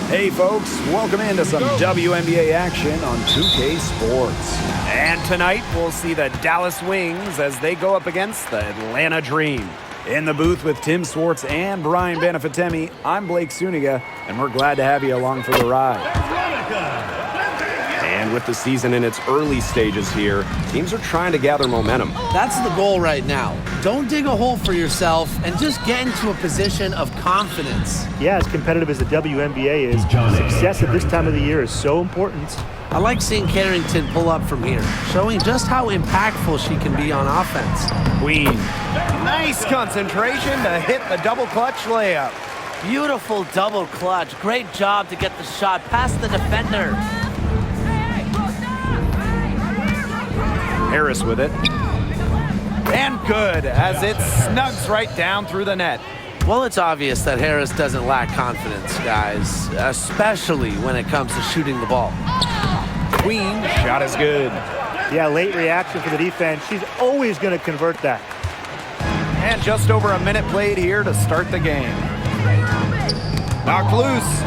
Hey folks, welcome into some WNBA action on 2K Sports. And tonight we'll see the Dallas Wings as they go up against the Atlanta Dream. In the booth with Tim Swartz and Brian Benefitemi, I'm Blake Suniga, and we're glad to have you along for the ride. And with the season in its early stages here, teams are trying to gather momentum. That's the goal right now. Don't dig a hole for yourself and just get into a position of confidence. Yeah, as competitive as the WNBA is, success at this time of the year is so important. I like seeing Carrington pull up from here, showing just how impactful she can be on offense. Queen. Nice concentration to hit the double clutch layup. Beautiful double clutch. Great job to get the shot past the defender. Harris with it. And good, as it snugs right down through the net. Well, it's obvious that Harris doesn't lack confidence, guys, especially when it comes to shooting the ball. Queen, shot is good. Yeah, late reaction for the defense. She's always going to convert that. And just over a minute played here to start the game. Knocked loose.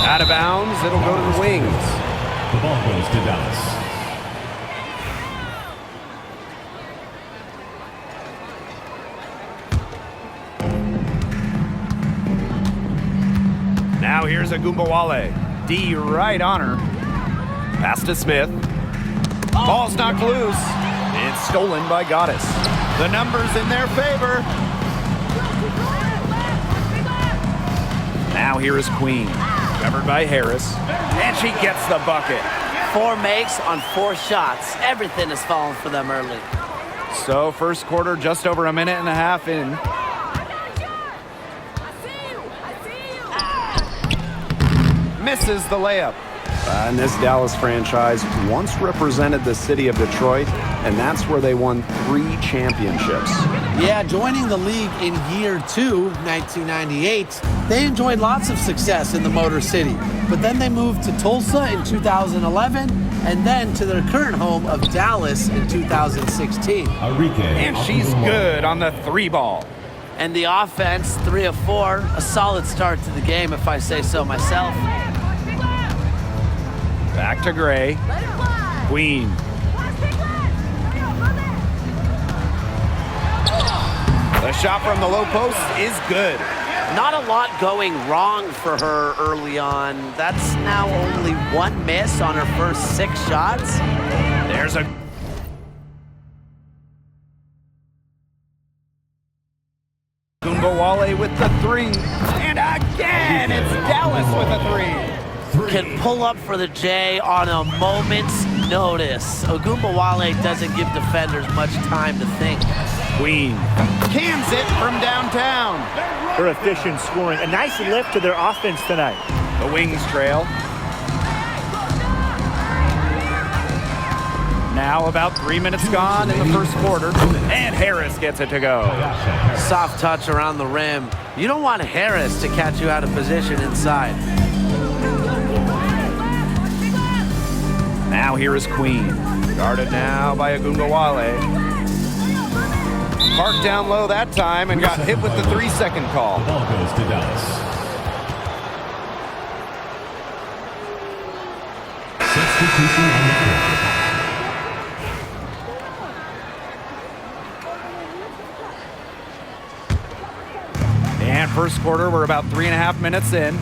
Out of bounds, it'll go to the Wings. The ball goes to Dallas. Now here's Agumbawale. D right on her. Pass to Smith. Ball's knocked loose. It's stolen by Goddess. The numbers in their favor. Now here is Queen. Covered by Harris. And she gets the bucket. 4 makes on 4 shots. Everything has fallen for them early. So first quarter just over a minute and a half in. Misses the layup. And this Dallas franchise once represented the city of Detroit, and that's where they won 3 championships. Yeah, joining the league in year 2, 1998, they enjoyed lots of success in the Motor City. But then they moved to Tulsa in 2011, and then to their current home of Dallas in 2016. And she's good on the 3 ball. And the offense, 3 of 4, a solid start to the game if I say so myself. Back to Gray. Queen. The shot from the low post is good. Not a lot going wrong for her early on. That's now only 1 miss on her first 6 shots. There's a... Agumbawale with the 3. And again, it's Dallas with a 3. Can pull up for the J on a moment's notice. Agumbawale doesn't give defenders much time to think. Queen cans it from downtown. Her efficient scoring. A nice lift to their offense tonight. The Wings trail. Now about 3 minutes gone in the first quarter. And Harris gets it to go. Soft touch around the rim. You don't want Harris to catch you out of position inside. Now here is Queen. Guarded now by Agumbawale. Parked down low that time and got hit with the 3-second call. The ball goes to Dallas. Substitution on the court. And first quarter, we're about 3.5 minutes in.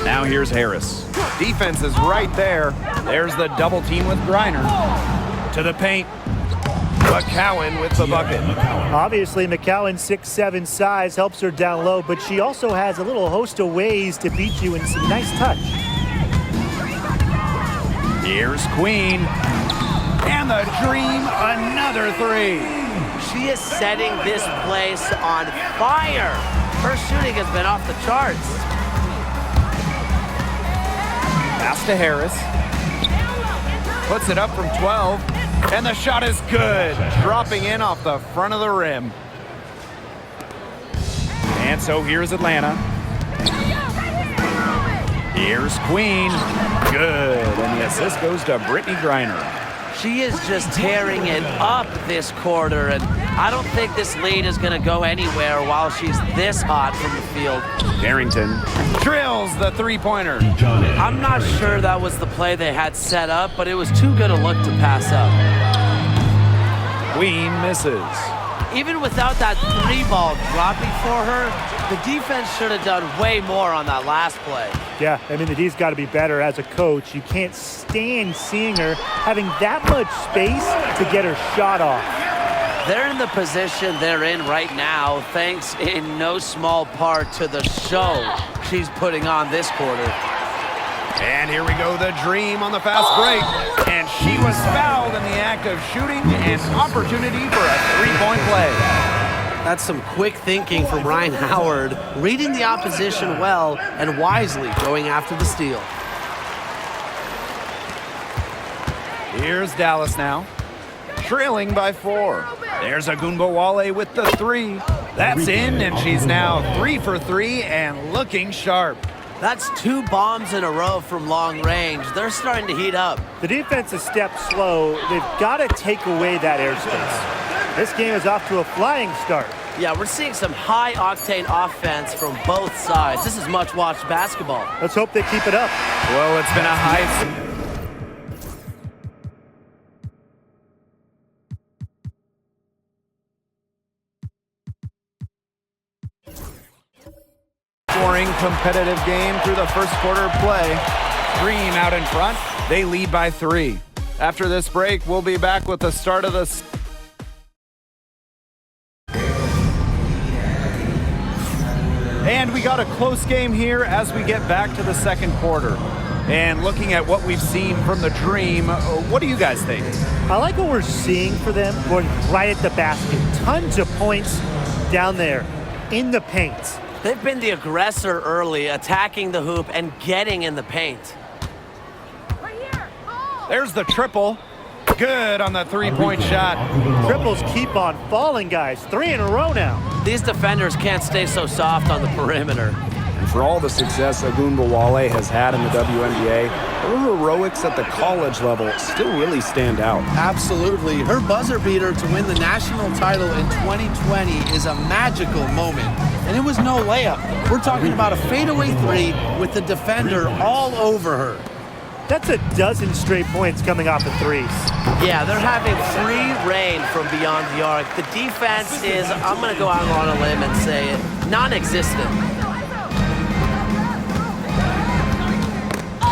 Now here's Harris. Defense is right there. There's the double team with Griner. To the paint. McCowan with the bucket. Obviously, McCowan's 6'7" size helps her down low, but she also has a little host of ways to beat you in some nice touch. Here's Queen. And the Dream, another 3. She is setting this place on fire. Her shooting has been off the charts. Pass to Harris. Puts it up from 12. And the shot is good. Dropping in off the front of the rim. And so here's Atlanta. Here's Queen. Good. And the assist goes to Brittney Griner. She is just tearing it up this quarter, and I don't think this lead is going to go anywhere while she's this hot from the field. Barrington. Drills the three-pointer. DeJohnny I'm not Perry. sure that was the play they had set up, but it was too good a look to pass up. Queen misses. Even without that three ball dropping for her, the defense should have done way more on that last play. Yeah, I mean, the D's got to be better as a coach. You can't stand seeing her having that much space to get her shot off. They're in the position they're in right now, thanks in no small part to the show she's putting on this quarter. And here we go, the dream on the fast break. And she was fouled in the act of shooting, an opportunity for a three-point play. That's some quick thinking from Ryan Howard, reading the opposition well and wisely going after the steal. Here's Dallas now, trailing by 4. There's Agunbowale with the three. That's in, and she's now 3 for 3 and looking sharp. That's 2 bombs in a row from long range. They're starting to heat up. The defense is stepped slow. They've got to take away that airspace. This game is off to a flying start. Yeah, we're seeing some high-octane offense from both sides. This is much-watched basketball. Let's hope they keep it up. Well, it's been a high... scoring competitive game through the first quarter play. Green out in front. They lead by 3. After this break, we'll be back with the start of the... And we got a close game here as we get back to the second quarter. And looking at what we've seen from the Dream, what do you guys think? I like what we're seeing for them going right at the basket. Tons of points down there in the paint. They've been the aggressor early, attacking the hoop and getting in the paint. There's the triple. Good on the three-point shot. Triples keep on falling, guys. 3 in a row now. These defenders can't stay so soft on the perimeter. And for all the success Agunbowale has had in the WNBA, her heroics at the college level still really stand out. Absolutely. Her buzzer beater to win the national title in 2020 is a magical moment. And it was no layup. We're talking about a fadeaway 3 with the defender all over her. That's a dozen straight points coming off of threes. Yeah, they're having free reign from beyond the arc. The defense is, I'm going to go out on a limb and say it, non-existent.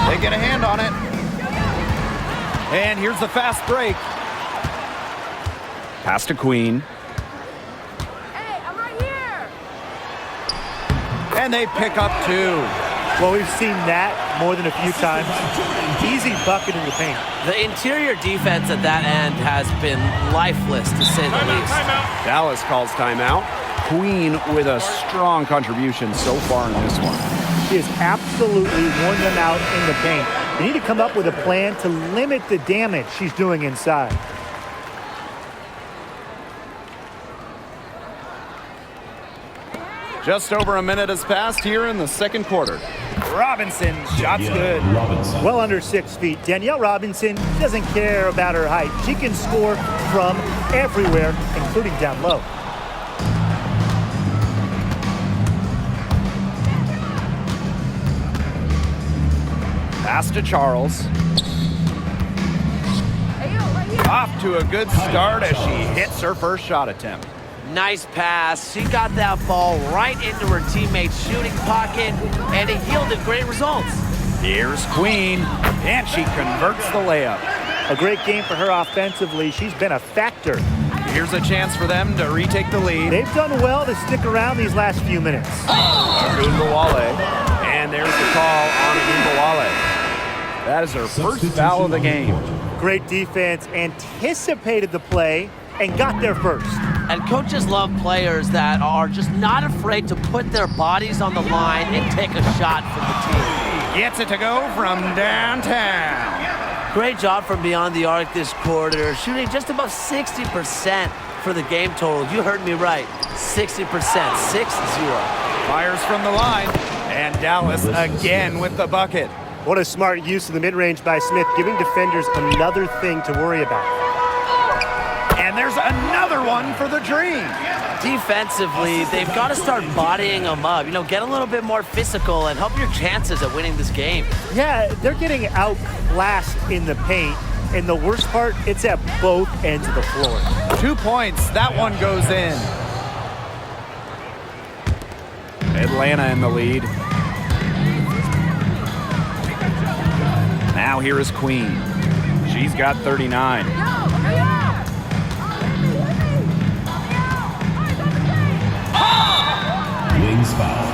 They get a hand on it. And here's the fast break. Pass to Queen. Hey, I'm right here. And they pick up 2. Well, we've seen that more than a few times. Easy bucket in the paint. The interior defense at that end has been lifeless, to say the least. Dallas calls timeout. Queen with a strong contribution so far in this one. She has absolutely worn them out in the paint. They need to come up with a plan to limit the damage she's doing inside. Just over a minute has passed here in the second quarter. Robinson, shot's good. Robinson. Well under 6 feet. Danielle Robinson doesn't care about her height. She can score from everywhere, including down low. Pass to Charles. Hey, yo, right here. Off to a good start as she hits her first shot attempt. Nice pass. She got that ball right into her teammate's shooting pocket, and it yielded great results. Here's Queen, and she converts the layup. A great game for her offensively. She's been a factor. Here's a chance for them to retake the lead. They've done well to stick around these last few minutes. Agunbowale, and there's the call on Agunbowale. That is her first foul of the game. Great defense, anticipated the play, and got there first. And coaches love players that are just not afraid to put their bodies on the line and take a shot for the team. Gets it to go from downtown. Great job from beyond the arc this quarter, shooting just about 60% for the game total. You heard me right, 60%, 6-0. Fires from the line, and Dallas again with the bucket. What a smart use of the mid-range by Smith, giving defenders another thing to worry about. And there's another one for the Dream. Defensively, they've got to start bodying them up. You know, get a little bit more physical and help your chances at winning this game. Yeah, they're getting outclassed in the paint. And the worst part, it's at both ends of the floor. 2 points. That one goes in. Atlanta in the lead. Now here is Queen. She's got 39. Wings foul.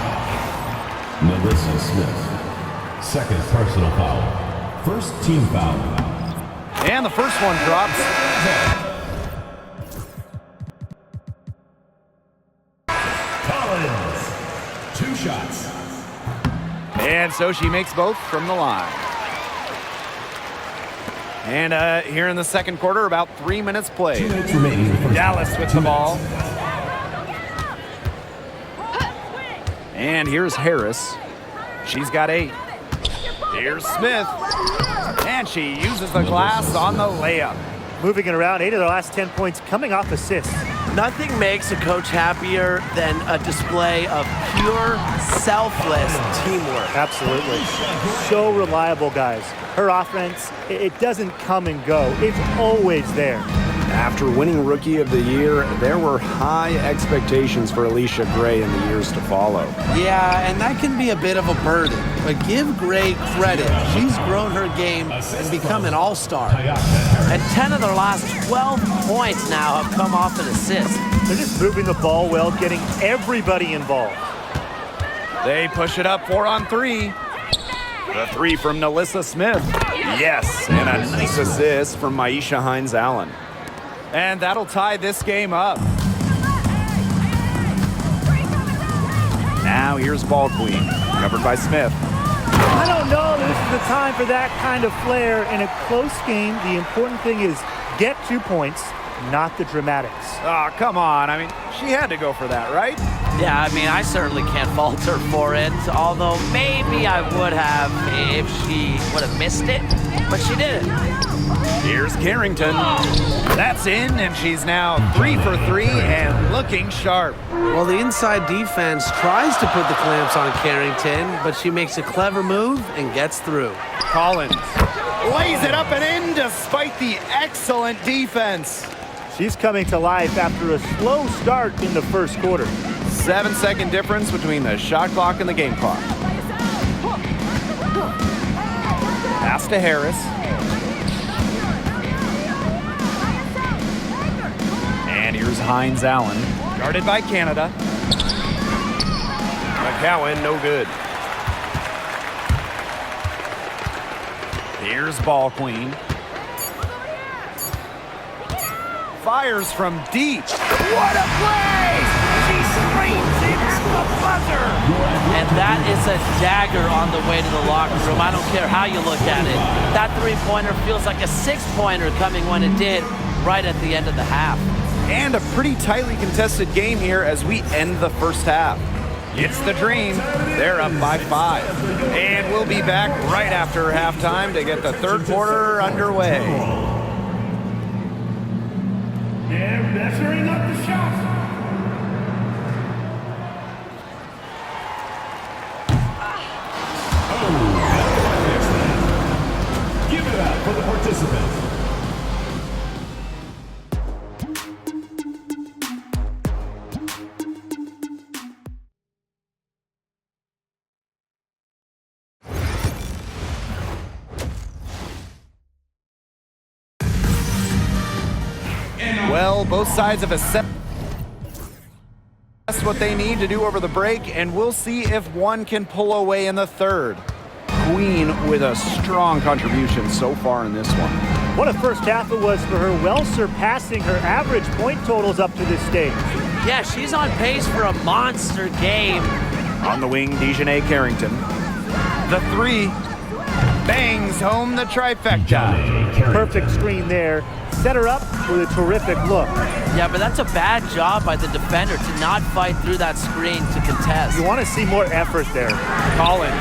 Melissa Smith. Second personal foul. First team foul. And the first one drops. Collins. 2 shots. And so she makes both from the line. And here in the second quarter, about 3 minutes 2 played. minutes remaining in the first Dallas half. with 2 the ball. minutes. And here's Harris. She's got 8. Here's Smith. And she uses the glass on the layup. Moving it around, 8 of their last 10 points coming off assists. Nothing makes a coach happier than a display of pure, selfless teamwork. Absolutely. So reliable, guys. Her offense, it doesn't come and go. It's always there. After winning Rookie of the Year, there were high expectations for Alicia Gray in the years to follow. Yeah, and that can be a bit of a burden. But give Gray credit. She's grown her game and become an all-star. And 10 of their last 12 points now have come off an assist. They're just moving the ball well, getting everybody involved. They push it up 4 on 3. The 3 from Melissa Smith. Yes, and a nice assist from Maisha Hines-Allen. And that'll tie this game up. Now here's Ball Queen, covered by Smith. I don't know if this is the time for that kind of flair. In a close game, the important thing is get 2 points, not the dramatics. Oh, come on. I mean, she had to go for that, right? Yeah, I mean, I certainly can't fault her for it, although maybe I would have if she would have missed it, but she didn't. Here's Carrington. That's in, and she's now 3 for 3 and looking sharp. Well, the inside defense tries to put the clamps on Carrington, but she makes a clever move and gets through. Collins lays it up and in despite the excellent defense. She's coming to life after a slow start in the first quarter. 7-second difference between the shot clock and the game clock. Pass to Harris. And here's Hines-Allen. Guarded by Canada. McCowan, no good. Here's Ball Queen. Fires from deep. What a play! She screams in at the buzzer. And that is a dagger on the way to the locker room. I don't care how you look at it. That three-pointer feels like a six-pointer coming when it did right at the end of the half. And a pretty tightly contested game here as we end the first half. It's the Dream. They're up by 5. And we'll be back right after halftime to get the third quarter underway. And measuring up the shot. Oh, give it up for the participants. Well, both sides have assessed what they need to do over the break, and we'll see if one can pull away in the third. Queen with a strong contribution so far in this one. What a first half it was for her, well surpassing her average point totals up to this stage. Yeah, she's on pace for a monster game. On the wing, Dejanay Carrington. The 3 bangs home the trifecta. Perfect screen there. Set her up with a terrific look. Yeah, but that's a bad job by the defender to not fight through that screen to contest. You want to see more effort there. Collins.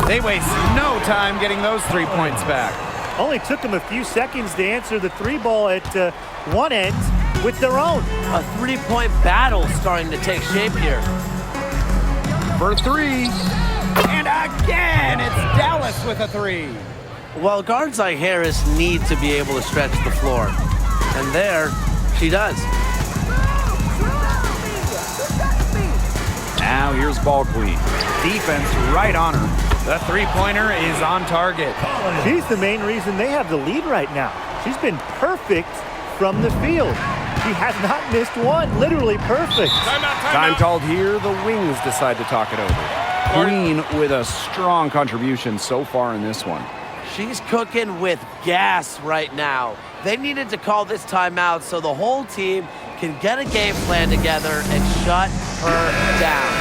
They waste no time getting those 3 points back. Only took them a few seconds to answer the three ball at one end with their own. A three-point battle starting to take shape here. For three. And again, it's Dallas with a three. Well, guards like Harris need to be able to stretch the floor. And there, she does. Now here's Ball Queen. Defense right on her. The three-pointer is on target. She's the main reason they have the lead right now. She's been perfect from the field. She has not missed one. Literally perfect. Time called here. The Wings decide to talk it over. Queen with a strong contribution so far in this one. She's cooking with gas right now. They needed to call this timeout so the whole team can get a game plan together and shut her down.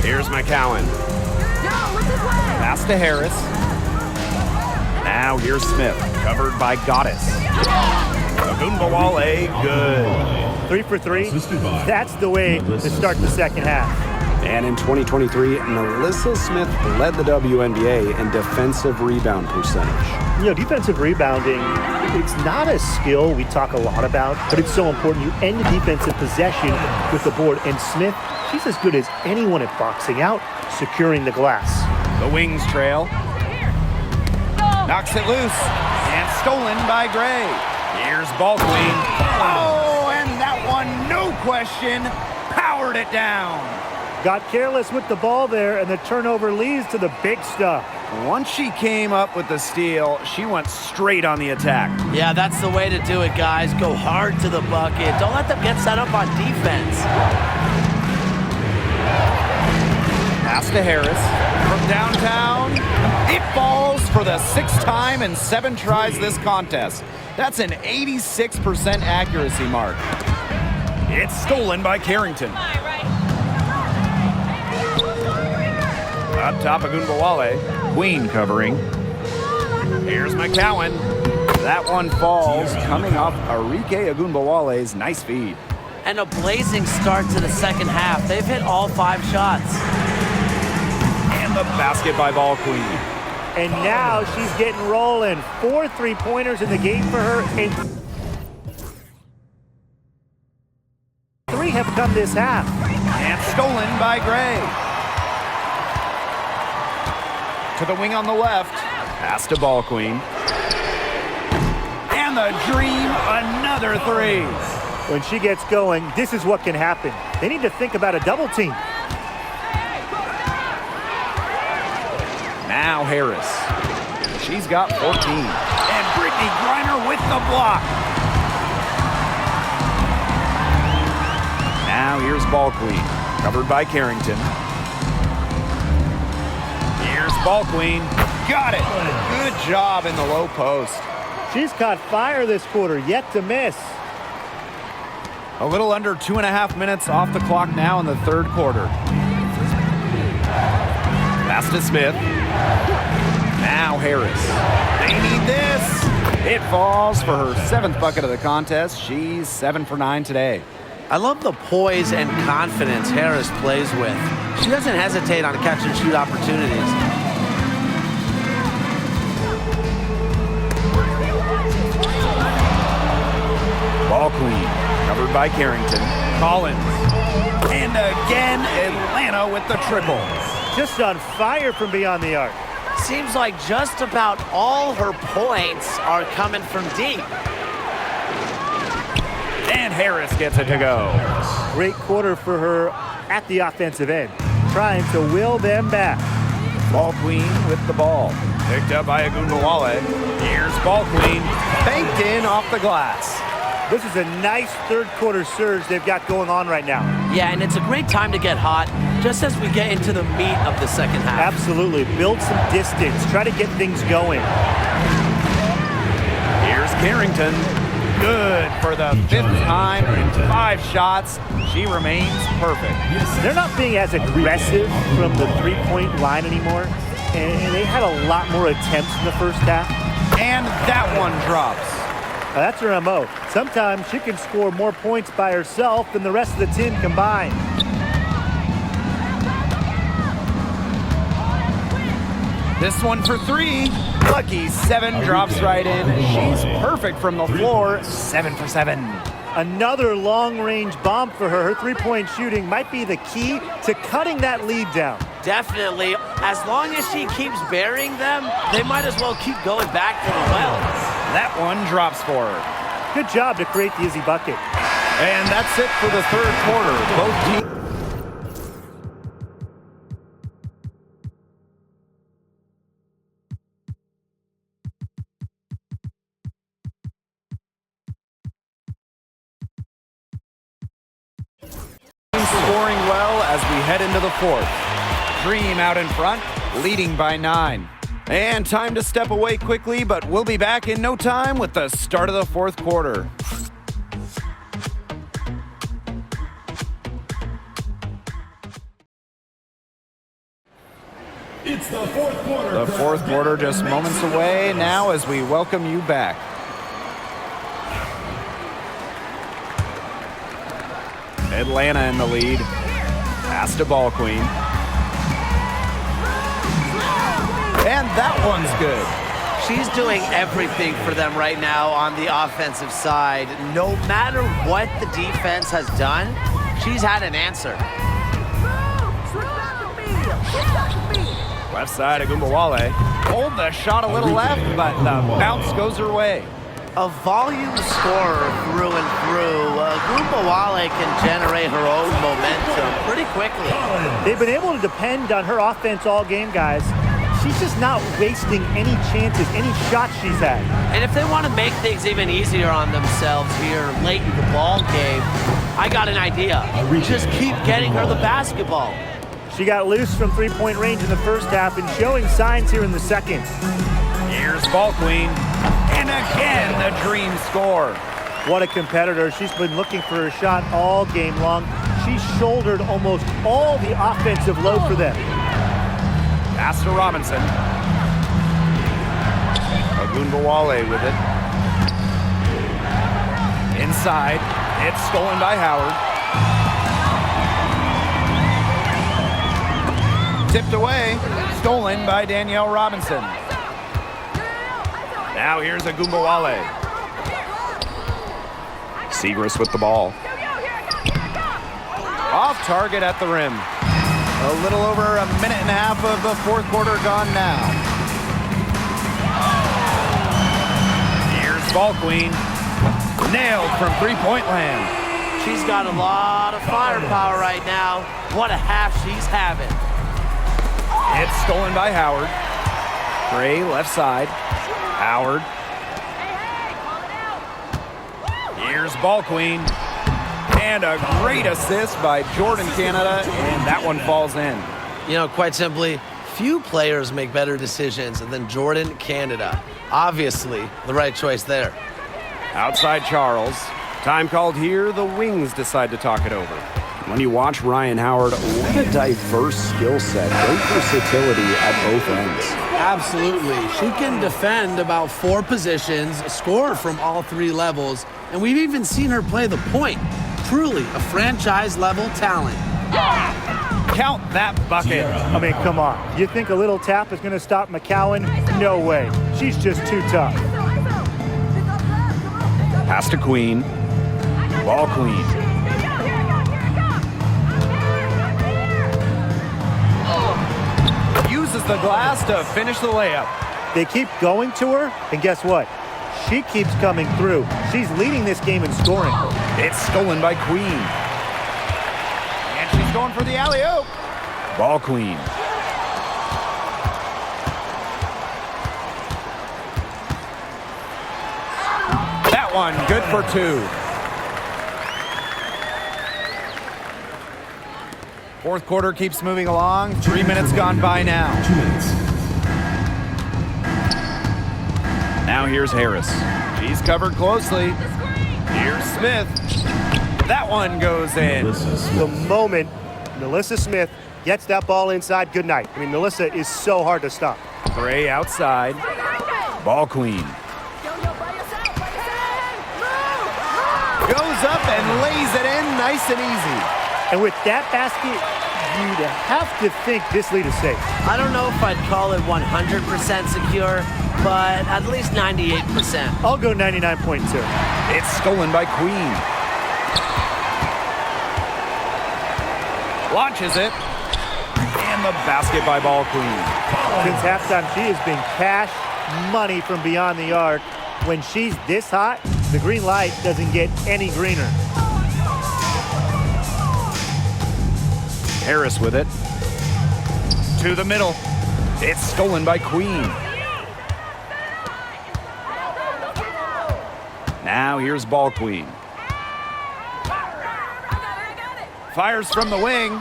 Here's McCowan. Pass to Harris. Now here's Smith, covered by Goddess. Ogunbowale, good. 3 for 3. That's the way to start the second half. And in 2023, Melissa Smith led the WNBA in defensive rebound percentage. You know, defensive rebounding, it's not a skill we talk a lot about, but it's so important. You end the defensive possession with the board. And Smith, she's as good as anyone at boxing out, securing the glass. The Wings trail. Knocks it loose. And stolen by Gray. Here's Ball Queen. Oh, and that one, no question, powered it down. Got careless with the ball there, and the turnover leads to the big stuff. Once she came up with the steal, she went straight on the attack. Yeah, that's the way to do it, guys. Go hard to the bucket. Don't let them get set up on defense. Pass to Harris. From downtown, it falls for the 6th time in 7 tries this contest. That's an 86% accuracy mark. It's stolen by Carrington. Up top, Ogunbowale. Queen covering. Here's McCowan. That one falls, coming off Arike Ogunbowale's nice feed. And a blazing start to the second half. They've hit all 5 shots. And the basket by Ball Queen. And now she's getting rolling. 4 3-pointers in the game for her, and 3 have come this half. And stolen by Gray. To the wing on the left. Pass to Ball Queen. And the Dream, another 3. When she gets going, this is what can happen. They need to think about a double team. Now Harris. She's got 14. And Brittany Griner with the block. Now here's Ball Queen, covered by Carrington. Here's Ball Queen. Got it. Good job in the low post. She's caught fire this quarter, yet to miss. A little under 2.5 minutes off the clock now in the 3rd quarter. Pass to Smith. Now Harris. They need this. It falls for her 7th bucket of the contest. She's 7 for 9 today. I love the poise and confidence Harris plays with. She doesn't hesitate on catch and shoot opportunities. Ball Queen, covered by Carrington. Collins. And again, Atlanta with the triple. Just on fire from beyond the arc. Seems like just about all her points are coming from deep. And Harris gets it to go. Great quarter for her at the offensive end, trying to will them back. Ball Queen with the ball. Picked up by Ogunbowale. Here's Ball Queen. Banked in off the glass. This is a nice 3rd quarter surge they've got going on right now. Yeah, and it's a great time to get hot, just as we get into the meat of the second half. Absolutely. Build some distance. Try to get things going. Here's Carrington. Good for the 5th time in 5 shots. She remains perfect. They're not being as aggressive from the 3-point line anymore, and they had a lot more attempts in the first half. And that one drops. Now, that's her MO. Sometimes she can score more points by herself than the rest of the team combined. This one for three. Lucky 7 drops right in. She's perfect from the floor. 7 for 7. Another long-range bomb for her. Her three-point shooting might be the key to cutting that lead down. Definitely. As long as she keeps burying them, they might as well keep going back to the well. That one drops for her. Good job to create the easy bucket. And that's it for the third quarter. Both teams. Scoring well as we head into the fourth. Dream out in front, leading by 9. And time to step away quickly, but we'll be back in no time with the start of the fourth quarter. It's the fourth quarter. The fourth quarter just moments away now as we welcome you back. Atlanta in the lead. Pass to Ball Queen. And that one's good. She's doing everything for them right now on the offensive side. No matter what the defense has done, she's had an answer. Left side of Gumbawale. Hold the shot a little left, but the bounce goes her way. A volume scorer through and through, Gumbawale can generate her own momentum pretty quickly. They've been able to depend on her offense all game, guys. She's just not wasting any chances, any shots she's had. And if they want to make things even easier on themselves here late in the ball game, I got an idea. Just keep getting her the basketball. She got loose from three-point range in the first half and showing signs here in the second. Here's Ball Queen. And again, the dream score. What a competitor. She's been looking for her shot all game long. She's shouldered almost all the offensive load for them. Pass to Robinson. Ogunbowale with it. Inside. It's stolen by Howard. Tipped away. Stolen by Danielle Robinson. Now here's Ogunbowale. Segrist with the ball. Off target at the rim. A little over a minute and a half of the fourth quarter gone now. Here's Ball Queen. Nailed from three-point land. She's got a lot of firepower right now. What a half she's having. It's stolen by Howard. Gray left side. Howard. Here's Ball Queen. And a great assist by Jordan Canada, and that one falls in. You know, quite simply, few players make better decisions than Jordan Canada. Obviously, the right choice there. Outside Charles. Time called here, the Wings decide to talk it over. When you watch Ryan Howard, what a diverse skill set. Great versatility at both ends. Absolutely. She can defend about 4 positions, score from all 3 levels, and we've even seen her play the point. Truly a franchise-level talent. Count that bucket. I mean, come on. You think a little tap is going to stop McCowan? No way. She's just too tough. Pass to Queen. Ball Queen. Uses the glass to finish the layup. They keep going to her, and guess what? She keeps coming through. She's leading this game in scoring. It's stolen by Queen. And she's going for the alley-oop. Ball Queen. That one, good for 2. Fourth quarter keeps moving along. 3 minutes gone by now. 2 minutes. Now here's Harris. She's covered closely. Here's Smith. That one goes in. The moment Melissa Smith gets that ball inside, good night. I mean, Melissa is so hard to stop. Gray outside. Ball Queen. Goes up and lays it in nice and easy. And with that basket, you'd have to think this lead is safe. I don't know if I'd call it 100% secure, but at least 98%. I'll go 99.2. It's stolen by Queen. Launches it. And the basket by Ball Queen. Since halftime, she has been cash money from beyond the arc. When she's this hot, the green light doesn't get any greener. Harris with it. To the middle. It's stolen by Queen. Now here's Ball Queen. Fires from the wing.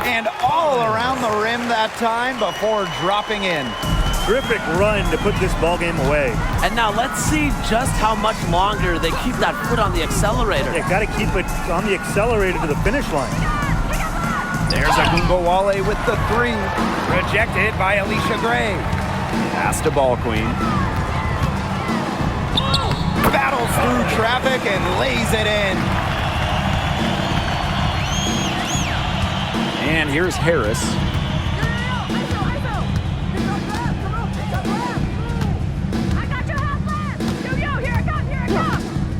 And all around the rim that time before dropping in. Terrific run to put this ball game away. And now let's see just how much longer they keep that foot on the accelerator. Yeah, got to keep it on the accelerator to the finish line. There's Agunbowale with the three. Rejected by Alicia Gray. Pass to Ball Queen. Battles through traffic and lays it in. And here's Harris.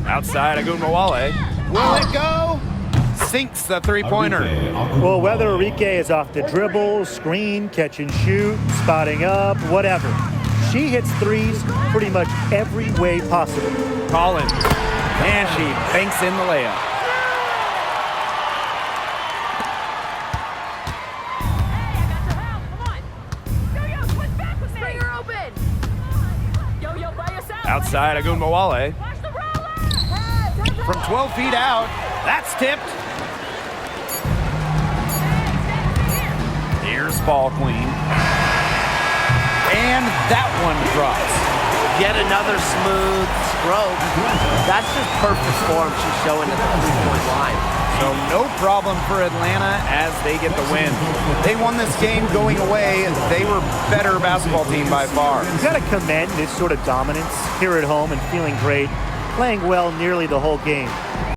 Outside Agunbowale. Will it go? Sinks the three-pointer. Well, whether Enrique is off the dribble, screen, catch and shoot, spotting up, whatever, she hits threes pretty much every way possible. Collins. And she banks in the layup. Outside Agunbowale. From 12 feet out. That's tipped. Here's Ball Queen. And that one drops. Yet another smooth stroke. That's just perfect form she's showing at the three-point line. So no problem for Atlanta as they get the win. They won this game going away. They were better basketball team by far. You got to commend this sort of dominance here at home and feeling great, playing well nearly the whole game.